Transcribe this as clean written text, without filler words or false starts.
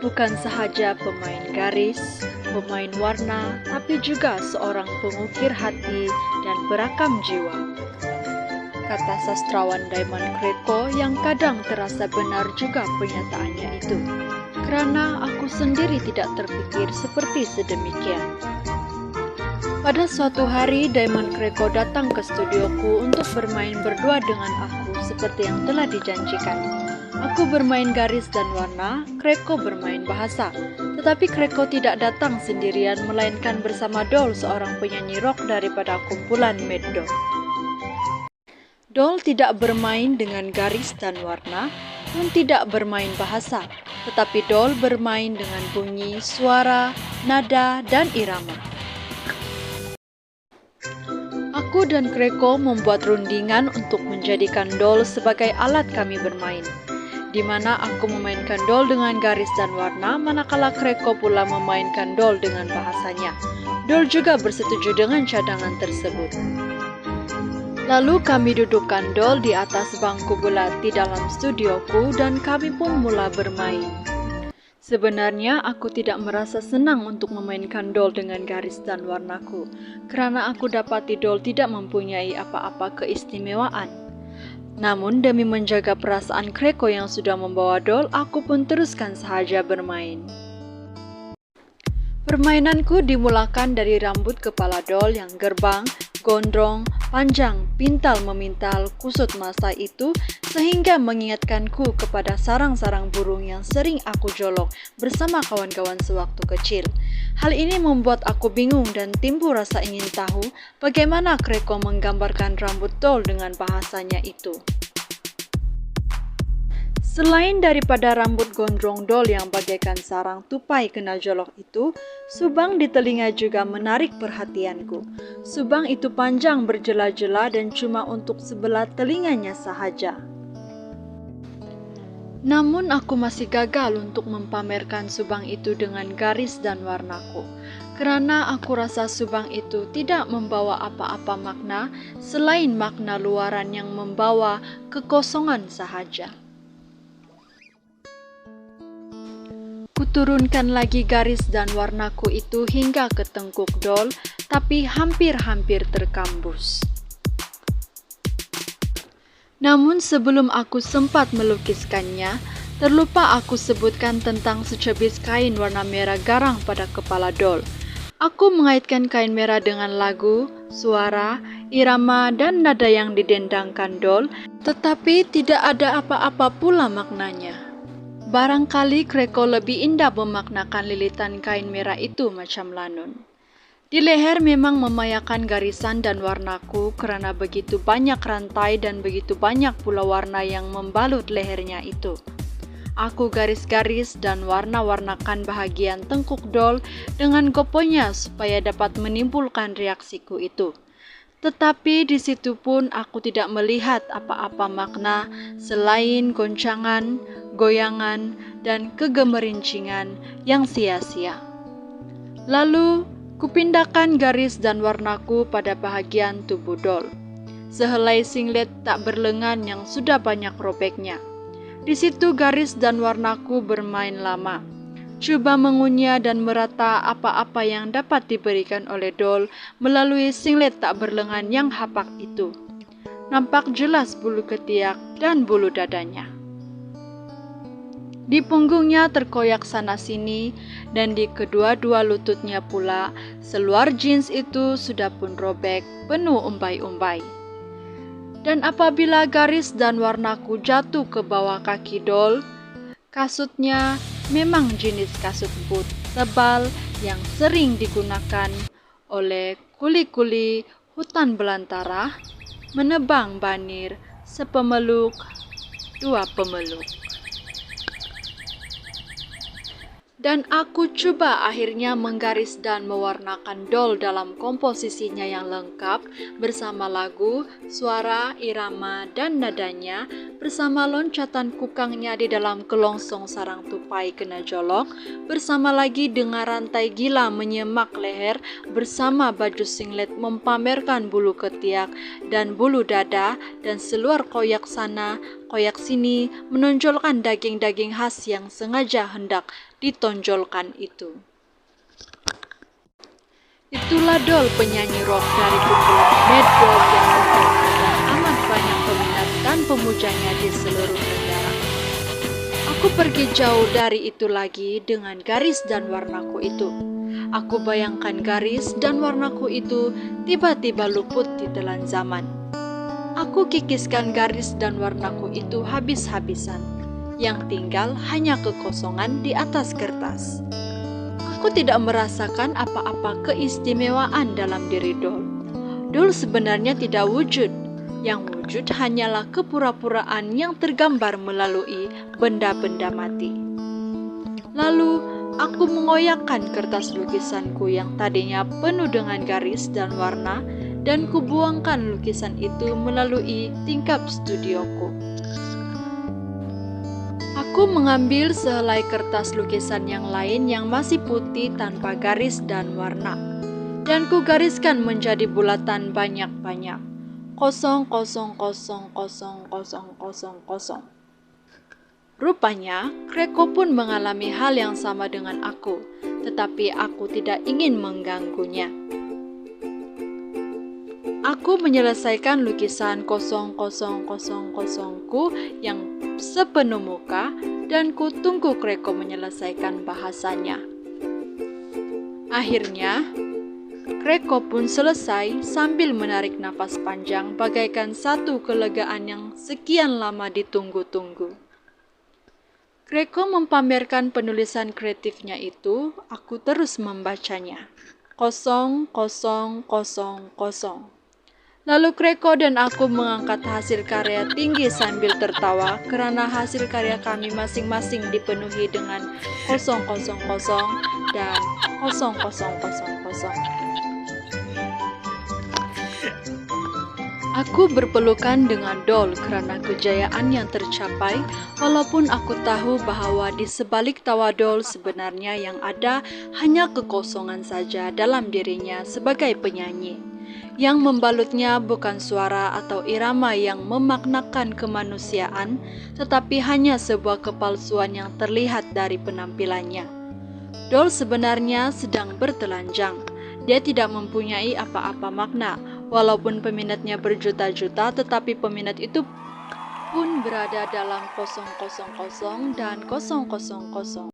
bukan sahaja pemain garis, pemain warna, tapi juga seorang pengukir hati dan perakam jiwa. Kata sastrawan Diamond Greco yang kadang terasa benar juga pernyataannya itu. Karena aku sendiri tidak terpikir seperti sedemikian. Pada suatu hari, Diamond Greco datang ke studioku untuk bermain berdua dengan aku seperti yang telah dijanjikan. Aku bermain garis dan warna, Greco bermain bahasa. Tetapi Greco tidak datang sendirian, melainkan bersama Doll, seorang penyanyi rock daripada kumpulan Mad Dog. Doll tidak bermain dengan garis dan warna, pun tidak bermain bahasa, tetapi Doll bermain dengan bunyi, suara, nada, dan irama. Aku dan Greco membuat rundingan untuk menjadikan Doll sebagai alat kami bermain, di mana aku memainkan Doll dengan garis dan warna, manakala Greco pula memainkan Doll dengan bahasanya. Doll juga bersetuju dengan cadangan tersebut. Lalu kami dudukkan Doll di atas bangku bulat di dalam studioku dan kami pun mula bermain. Sebenarnya aku tidak merasa senang untuk memainkan Doll dengan garis dan warnaku, karena aku dapati Doll tidak mempunyai apa-apa keistimewaan. Namun demi menjaga perasaan Greco yang sudah membawa Doll, aku pun teruskan sahaja bermain. Permainanku dimulakan dari rambut kepala Doll yang gerbang, gondrong, panjang, pintal memintal, kusut masa itu, sehingga mengingatkanku kepada sarang-sarang burung yang sering aku jolok bersama kawan-kawan sewaktu kecil. Hal ini membuat aku bingung dan timbul rasa ingin tahu bagaimana Greco menggambarkan rambut Doll dengan bahasanya itu. Selain daripada rambut gondrong Doll yang bagaikan sarang tupai kena jolok itu, subang di telinga juga menarik perhatianku. Subang itu panjang berjela-jela dan cuma untuk sebelah telinganya sahaja. Namun aku masih gagal untuk mempamerkan subang itu dengan garis dan warnaku, karena aku rasa subang itu tidak membawa apa-apa makna selain makna luaran yang membawa kekosongan sahaja. Kuturunkan lagi garis dan warnaku itu hingga ke tengkuk Doll, tapi hampir-hampir terkambus. Namun sebelum aku sempat melukiskannya, terlupa aku sebutkan tentang secebis kain warna merah garang pada kepala Doll. Aku mengaitkan kain merah dengan lagu, suara, irama, dan nada yang didendangkan Doll, tetapi tidak ada apa-apa pula maknanya. Barangkali Greco lebih indah memaknakan lilitan kain merah itu macam lanun. Di leher memang memayakan garisan dan warnaku karena begitu banyak rantai dan begitu banyak pula warna yang membalut lehernya itu. Aku garis-garis dan warna-warnakan bahagian tengkuk Doll dengan goponya supaya dapat menimbulkan reaksiku itu. Tetapi di situ pun aku tidak melihat apa-apa makna selain goncangan, goyangan, dan kegemerincingan yang sia-sia. Lalu, kupindahkan garis dan warnaku pada bahagian tubuh Doll. Sehelai singlet tak berlengan yang sudah banyak robeknya. Di situ garis dan warnaku bermain lama. Coba mengunyah dan merata apa-apa yang dapat diberikan oleh Doll melalui singlet tak berlengan yang hapak itu. Nampak jelas bulu ketiak dan bulu dadanya. Di punggungnya terkoyak sana-sini dan di kedua-dua lututnya pula seluar jeans itu sudah pun robek, penuh umbai-umbai. Dan apabila garis dan warnaku jatuh ke bawah kaki Doll, kasutnya memang jenis kasut boot tebal yang sering digunakan oleh kuli-kuli hutan belantara, menebang banir sepemeluk, dua pemeluk. Dan aku coba akhirnya menggaris dan mewarnakan Doll dalam komposisinya yang lengkap bersama lagu, suara, irama, dan nadanya, bersama loncatan kukangnya di dalam kelongsong sarang tupai kena jolok, bersama lagi dengan rantai gila menyemak leher, bersama baju singlet mempamerkan bulu ketiak dan bulu dada, dan seluar koyak sana, koyak sini menonjolkan daging-daging khas yang sengaja hendak ditonjolkan itu. Itulah Doll, penyanyi rock dari kumpulan Mad Dog yang terkenal dan amat banyak peminat dan pemujanya di seluruh negara. Aku pergi jauh dari itu lagi dengan garis dan warnaku itu. Aku bayangkan garis dan warnaku itu tiba-tiba luput di telan zaman. Aku kikiskan garis dan warnaku itu habis-habisan. Yang tinggal hanya kekosongan di atas kertas. Aku tidak merasakan apa-apa keistimewaan dalam diri Doll. Doll sebenarnya tidak wujud. Yang wujud hanyalah kepura-puraan yang tergambar melalui benda-benda mati. Lalu, aku mengoyakkan kertas lukisanku yang tadinya penuh dengan garis dan warna dan kubuangkan lukisan itu melalui tingkap studioku. Aku mengambil sehelai kertas lukisan yang lain yang masih putih tanpa garis dan warna, dan kugariskan menjadi bulatan banyak-banyak. 0,0,0,0,0,0. Rupanya, Kreko pun mengalami hal yang sama dengan aku, tetapi aku tidak ingin mengganggunya. Aku menyelesaikan lukisan 0,0,0,0ku yang sepenuh muka dan ku tunggu Kreko menyelesaikan bahasanya. Akhirnya, Kreko pun selesai sambil menarik nafas panjang bagaikan satu kelegaan yang sekian lama ditunggu-tunggu. Kreko mempamerkan penulisan kreatifnya itu, aku terus membacanya. 0,0,0,0. Lalu Kreko dan aku mengangkat hasil karya tinggi sambil tertawa karena hasil karya kami masing-masing dipenuhi dengan 0,0,0 dan 0,0,0. Aku berpelukan dengan Doll karena kejayaan yang tercapai, walaupun aku tahu bahwa di sebalik tawa Doll sebenarnya yang ada hanya kekosongan saja dalam dirinya sebagai penyanyi. Yang membalutnya bukan suara atau irama yang memaknakan kemanusiaan, tetapi hanya sebuah kepalsuan yang terlihat dari penampilannya. Doll sebenarnya sedang bertelanjang. Dia tidak mempunyai apa-apa makna, walaupun peminatnya berjuta-juta, tetapi peminat itu pun berada dalam 0,0,0 dan 0,0,0.